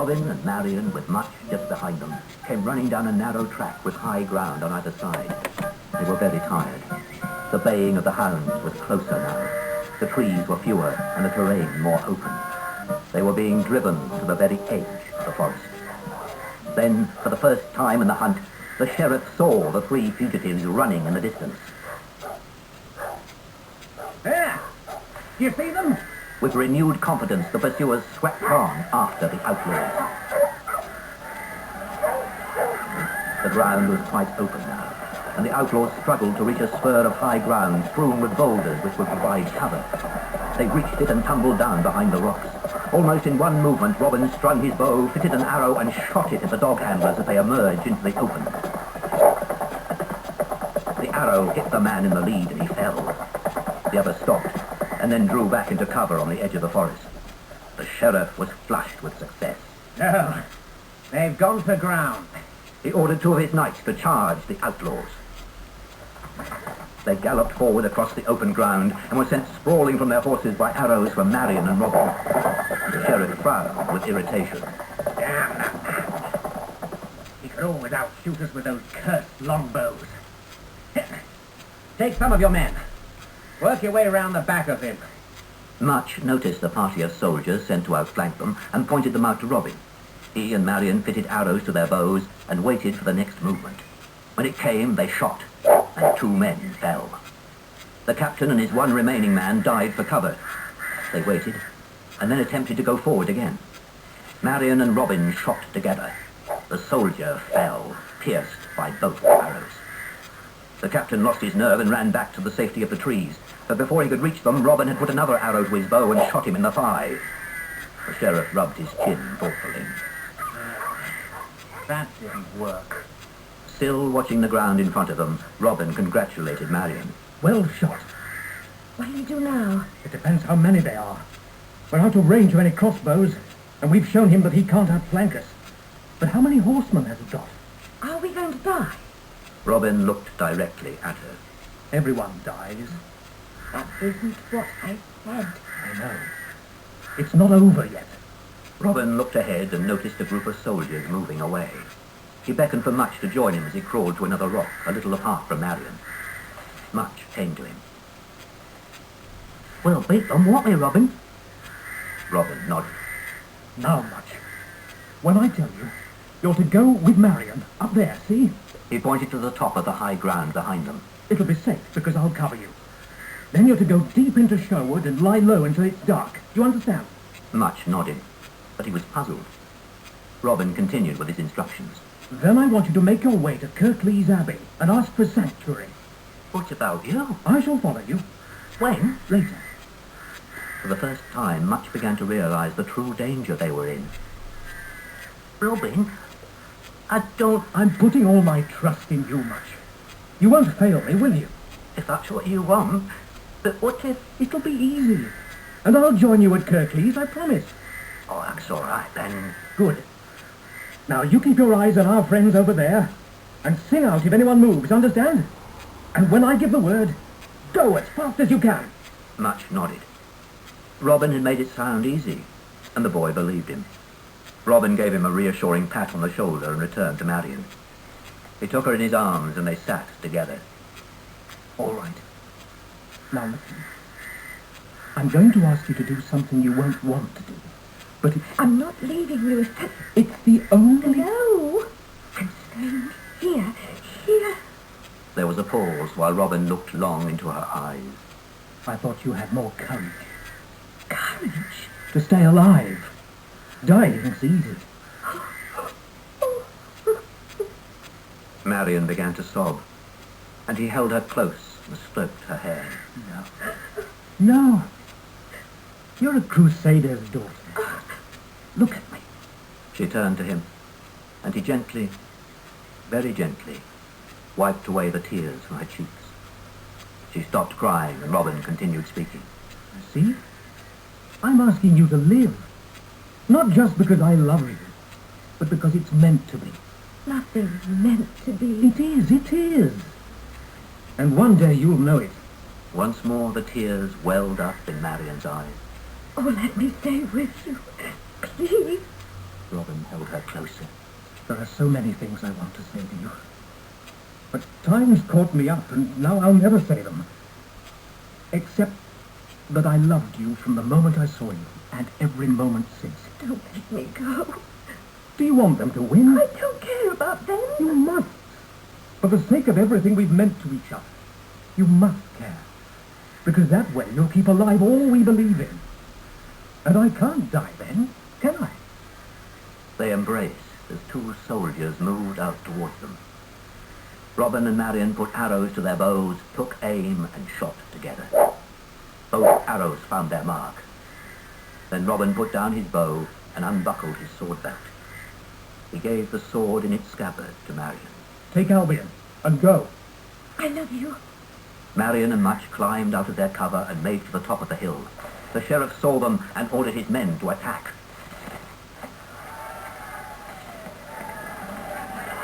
Robin and Marion, with Much just behind them, came running down a narrow track with high ground on either side. They were very tired. The baying of the hounds was closer now. The trees were fewer and the terrain more open. They were being driven to the very edge of the forest. Then, for the first time in the hunt, the sheriff saw the three fugitives running in the distance. There! You see them? With renewed confidence, the pursuers swept on after the outlaws. The ground was quite open now, and the outlaws struggled to reach a spur of high ground strewn with boulders which would provide cover. They reached it and tumbled down behind the rocks. Almost in one movement, Robin strung his bow, fitted an arrow, and shot it at the dog handlers as they emerged into the open. The arrow hit the man in the lead and he fell. The other stopped, and then drew back into cover on the edge of the forest. The sheriff was flushed with success. No, they've gone to ground. He ordered two of his knights to charge the outlaws. They galloped forward across the open ground and were sent sprawling from their horses by arrows from Marion and Robin. The sheriff frowned with irritation. Damn that man. He could always outshoot us with those cursed longbows. Take some of your men. Work your way around the back of him. Much noticed the party of soldiers sent to outflank them and pointed them out to Robin. He and Marion fitted arrows to their bows and waited for the next movement. When it came, they shot, and two men fell. The captain and his one remaining man dived for cover. They waited, and then attempted to go forward again. Marion and Robin shot together. The soldier fell, pierced by both arrows. The captain lost his nerve and ran back to the safety of the trees. But before he could reach them, Robin had put another arrow to his bow and shot him in the thigh. The sheriff rubbed his chin thoughtfully. That didn't work. Still watching the ground in front of them, Robin congratulated Marion. Well shot. What'll you do now? It depends how many they are. We're out of range of any crossbows, and we've shown him that he can't outflank us. But how many horsemen has he got? Are we going to die? Robin looked directly at her. Everyone dies. That isn't what I said. I know. It's not over yet. Robin looked ahead and noticed a group of soldiers moving away. He beckoned for Much to join him as he crawled to another rock, a little apart from Marion. Much came to him. We'll beat them, won't we, Robin? Robin nodded. Now, Much. When I tell you, you're to go with Marion up there, see? He pointed to the top of the high ground behind them. It'll be safe because I'll cover you. Then you're to go deep into Sherwood and lie low until it's dark. Do you understand? Much nodded, but he was puzzled. Robin continued with his instructions. Then I want you to make your way to Kirklees Abbey and ask for sanctuary. What about you? I shall follow you. When? Later. For the first time, Much began to realize the true danger they were in. Robin, I'm putting all my trust in you, Much. You won't fail me, will you? If that's what you want. But what if... It'll be easy. And I'll join you at Kirklees, I promise. Oh, that's all right, then. Good. Now, you keep your eyes on our friends over there, and sing out if anyone moves, understand? And when I give the word, go as fast as you can. Much nodded. Robin had made it sound easy, and the boy believed him. Robin gave him a reassuring pat on the shoulder and returned to Marion. He took her in his arms and they sat together. All right. Now listen. I'm going to ask you to do something you won't want to do. But I'm not leaving you. It's the only... No! I'm staying here. Here. There was a pause while Robin looked long into her eyes. I thought you had more courage. Courage? To stay alive. Dying is easy. Marion began to sob, and he held her close and stroked her hair. No. You're a crusader's daughter. Look at me. She turned to him, and he gently, very gently, wiped away the tears from her cheeks. She stopped crying, and Robin continued speaking. See? I'm asking you to live. Not just because I love you, but because it's meant to be. Nothing's meant to be. It is. And one day you'll know it. Once more the tears welled up in Marion's eyes. Oh, let me stay with you. Please. Robin held her closer. There are so many things I want to say to you. But time's caught me up, and now I'll never say them. Except that I loved you from the moment I saw you, and every moment since. Don't let me go. Do you want them to win? I don't care about them. You must. For the sake of everything we've meant to each other. You must care. Because that way you'll keep alive all we believe in. And I can't die then, can I? They embraced as two soldiers moved out towards them. Robin and Marion put arrows to their bows, took aim, and shot together. Both arrows found their mark. Then Robin put down his bow and unbuckled his sword belt. He gave the sword in its scabbard to Marion. Take Albion, and go. I love you. Marion and Much climbed out of their cover and made for the top of the hill. The sheriff saw them and ordered his men to attack.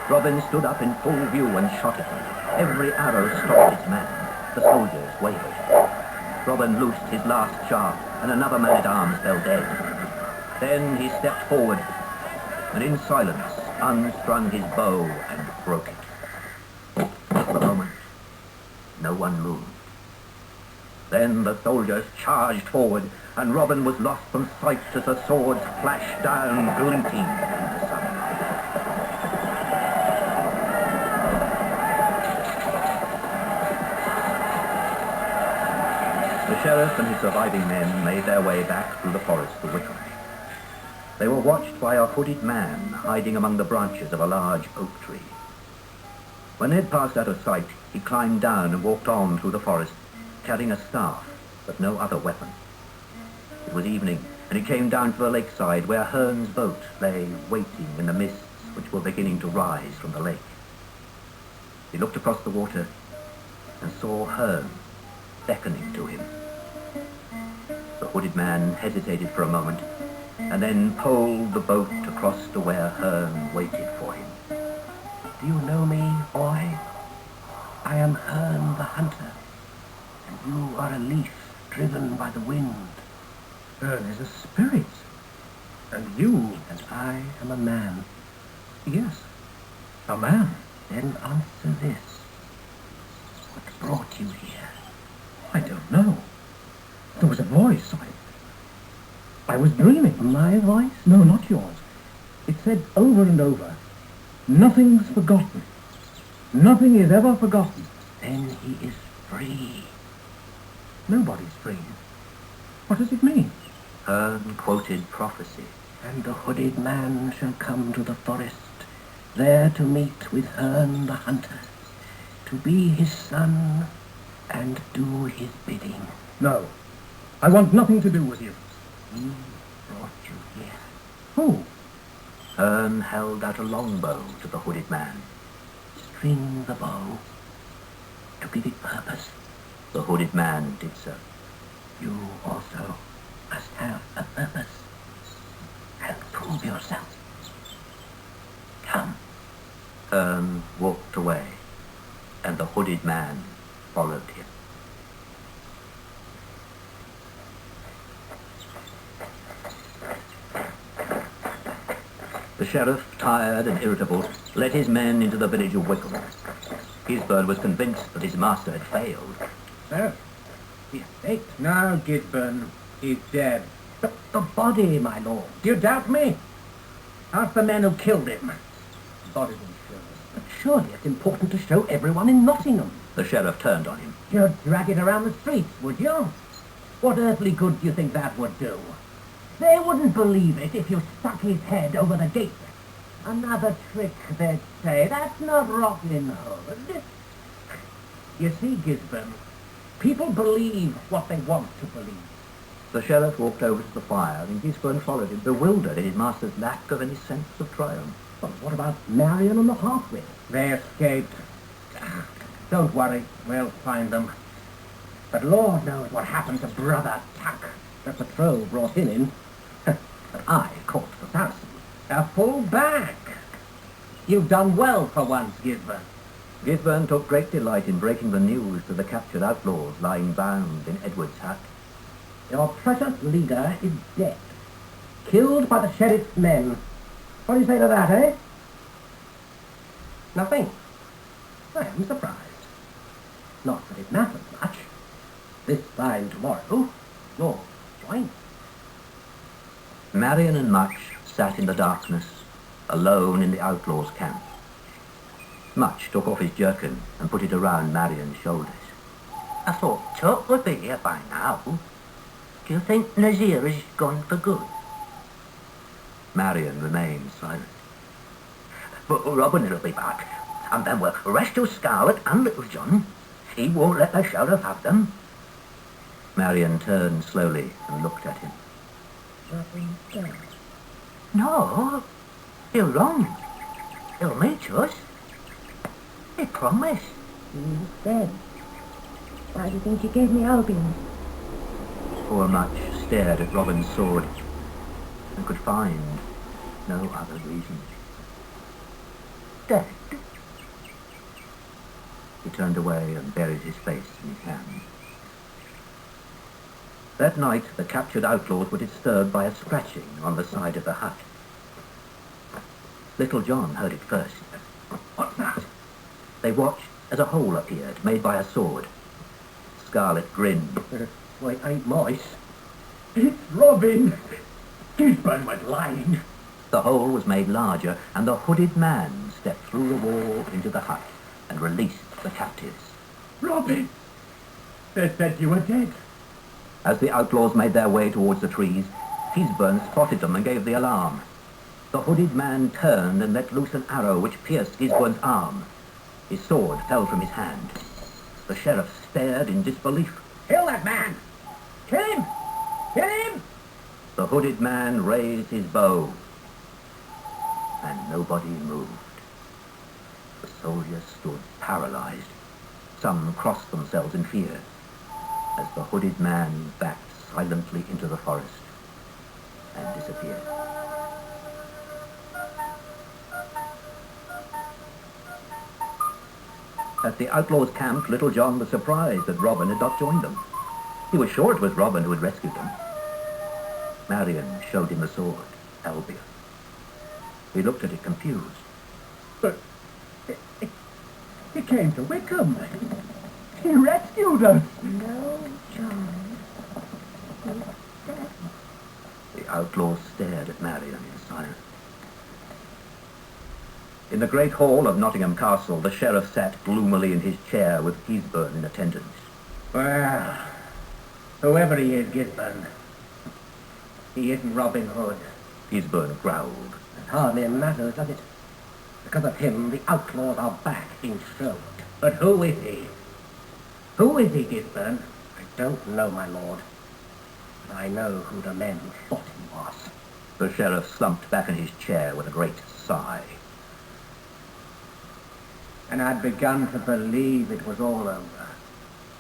Robin stood up in full view and shot at them. Every arrow stopped its man. The soldiers wavered. Robin loosed his last shaft, and another man-at-arms fell dead. Then he stepped forward, and in silence unstrung his bow and broke it. For a moment, no one moved. Then the soldiers charged forward, and Robin was lost from sight as the swords flashed down, glinting in the sunlight. The sheriff and his surviving men made their way back through the forest to Wickham. They were watched by a hooded man hiding among the branches of a large oak tree. When they had passed out of sight, he climbed down and walked on through the forest, carrying a staff, but no other weapon. It was evening, and he came down to the lakeside where Hearn's boat lay waiting in the mists which were beginning to rise from the lake. He looked across the water and saw Hearn beckoning to him. The hooded man hesitated for a moment, and then poled the boat across to where Hearn waited for him. Do you know me, boy? I am Hearn the hunter, and you are a leaf driven by the wind. Hearn is a spirit. And you... And I am a man. Yes, a man. Then answer this. What brought you here? I don't know. There was a voice. I was dreaming. My voice? No, not yours. It said over and over, nothing's forgotten. Nothing is ever forgotten. Then he is free. Nobody's free. What does it mean? Hearn quoted prophecy. And the hooded man shall come to the forest, there to meet with Hearn the hunter, to be his son and do his bidding. No. I want nothing to do with you. He brought you here. Who? Hearn held out a longbow to the hooded man. String the bow to give it purpose. The hooded man did so. You also must have a purpose and prove yourself. Come. Hearn walked away, and the hooded man followed him. The sheriff, tired and irritable, led his men into the village of Wickham. Gisburn was convinced that his master had failed. Sir, the estate. Now, Gisburn, he's dead. The body, my lord. Do you doubt me? Ask the men who killed him. The body's insurance. But surely it's important to show everyone in Nottingham. The sheriff turned on him. You'd drag it around the streets, would you? What earthly good do you think that would do? They wouldn't believe it if you stuck his head over the gate. Another trick, they'd say. That's not Robin Hood. You see, Gisborne, people believe what they want to believe. The sheriff walked over to the fire, and Gisborne followed him, bewildered at his master's lack of any sense of triumph. But what about Marion and the halfway? They escaped. Don't worry, we'll find them. But Lord knows what happened to Brother Tuck. The patrol brought him in. But I caught the Saracen. A full back. You've done well for once, Gisborne. Gisborne took great delight in breaking the news to the captured outlaws lying bound in Edward's hut. Your precious leader is dead. Killed by the sheriff's men. What do you say to that, eh? Nothing. I am surprised. Not that it matters much. This time tomorrow, you'll join. Marion and Much sat in the darkness, alone in the outlaws' camp. Much took off his jerkin and put it around Marion's shoulders. I thought Tuck would be here by now. Do you think Nazir is gone for good? Marion remained silent. But Robin will be back, and then we'll rescue Scarlet and Little John. He won't let the sheriff have them. Marion turned slowly and looked at him. Robin's dead. No, you're wrong. He'll meet us. He promised. He's dead. Why do you think you gave me Albion? Poor Much stared at Robin's sword and could find no other reason. Dead? He turned away and buried his face in his hands. That night, the captured outlaws were disturbed by a scratching on the side of the hut. Little John heard it first. What's that? They watched as a hole appeared, made by a sword. Scarlet grinned. Why, it ain't mice. It's Robin. Gisborne was lying. The hole was made larger, and the hooded man stepped through the wall into the hut and released the captives. Robin! They said you were dead. As the outlaws made their way towards the trees, Gisborne spotted them and gave the alarm. The hooded man turned and let loose an arrow which pierced Gisborne's arm. His sword fell from his hand. The sheriff stared in disbelief. Kill that man! Kill him! Kill him! The hooded man raised his bow, and nobody moved. The soldiers stood paralyzed. Some crossed themselves in fear as the hooded man backed silently into the forest and disappeared. At the outlaws' camp, Little John was surprised that Robin had not joined them. He was sure it was Robin who had rescued them. Marion showed him the sword, Albion. He looked at it confused. But he came to Wickham. He rescued us. No, John. He's dead. The outlaws stared at Marion in silence. In the great hall of Nottingham Castle, the sheriff sat gloomily in his chair with Gisborne in attendance. Well, whoever he is, Gisborne, he isn't Robin Hood. Gisborne growled. It hardly matters, does it? Because of him, the outlaws are back in Sherwood. But who is he? Who is he, Gisborne? I don't know, my lord. But I know who the men who fought him was. The sheriff slumped back in his chair with a great sigh. And I'd begun to believe it was all over.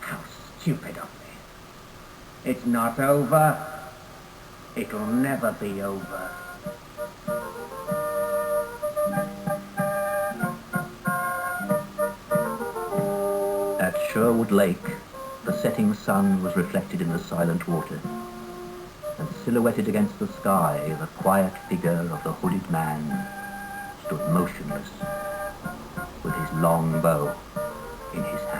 How stupid of me. It's not over. It'll never be over. At Sherwood Lake, the setting sun was reflected in the silent water, and silhouetted against the sky, the quiet figure of the hooded man stood motionless, with his long bow in his hand.